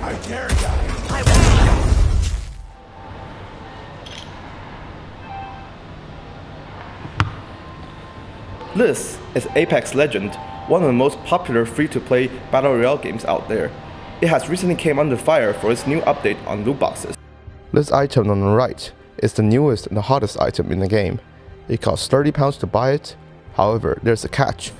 I dare die. This is Apex Legends, one of the most popular free-to-play battle royale games out there. It has recently came under fire for its new update on Lootboxes. This item on the right is the newest and the hottest item in the game. It costs £30 to buy it. However, there's a catch.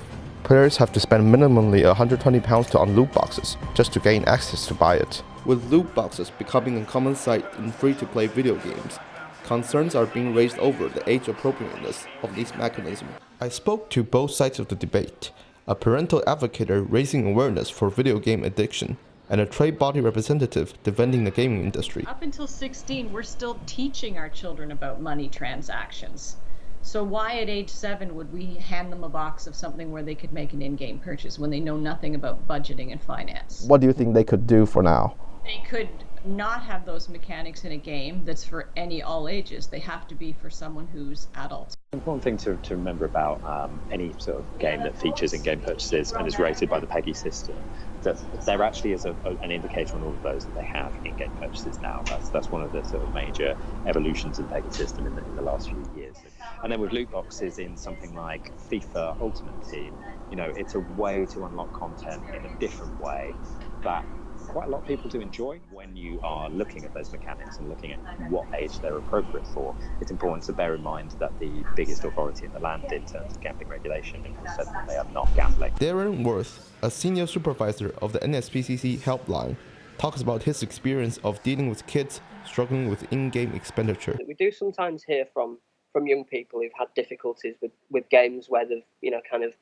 Players have to spend minimally £120 to unlock boxes just to gain access to buy it. With loot boxes becoming a common sight in free-to-play video games, concerns are being raised over the age appropriateness of these mechanisms. I spoke to both sides of the debate, a parental advocate raising awareness for video game addiction, and a trade body representative defending the gaming industry. Up until 16, we're still teaching our children about money transactions. So why at age 7 would we hand them a box of something where they could make an in-game purchase when they know nothing about budgeting and finance? What do you think they could do for now? They could not have those mechanics in a game that's for all ages. They have to be for someone who's adult. The important thing to remember about any sort of game that features in-game purchases and is rated by the PEGI system, that there actually is an indicator on all of those that they have in-game purchases now. That's one of the sort of major evolutions of the PEGI system in the last few years. And then with loot boxes in something like FIFA Ultimate Team, it's a way to unlock content in a different way that quite a lot of people do enjoy. When you are looking at those mechanics and looking at what age they're appropriate for, it's important to bear in mind that the biggest authority in the land in terms of gambling regulation has said that they are not gambling. Darren Worth, a senior supervisor of the NSPCC helpline, talks about his experience of dealing with kids struggling with in-game expenditure. We do sometimes hear from young people who've had difficulties with games where they've kind of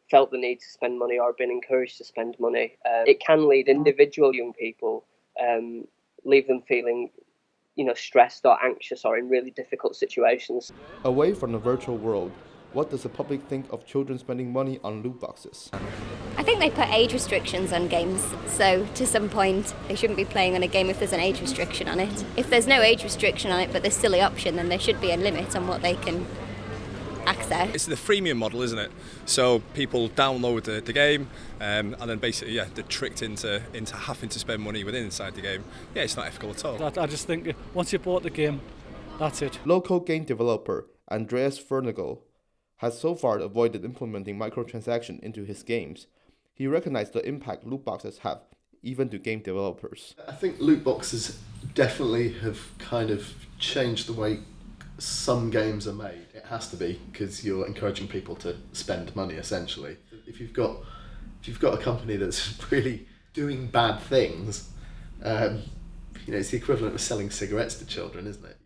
felt the need to spend money or been encouraged to spend money. It can lead individual young people, leave them feeling stressed or anxious or in really difficult situations. Away from the virtual world, what does the public think of children spending money on loot boxes? I think they put age restrictions on games, so to some point they shouldn't be playing on a game if there's an age restriction on it. If there's no age restriction on it but there's still the option, then there should be a limit on what they can access. It's the freemium model, isn't it? So people download the game and then basically, they're tricked into having to spend money inside the game. Yeah, it's not ethical at all. I just think once you bought the game, that's it. Local game developer Andreas Fernigal has so far avoided implementing microtransactions into his games. He recognized the impact loot boxes have even to game developers. I think loot boxes definitely have kind of changed the way some games are made. It has to be, because you're encouraging people to spend money essentially. If you've got a company that's really doing bad things, it's the equivalent of selling cigarettes to children, isn't it?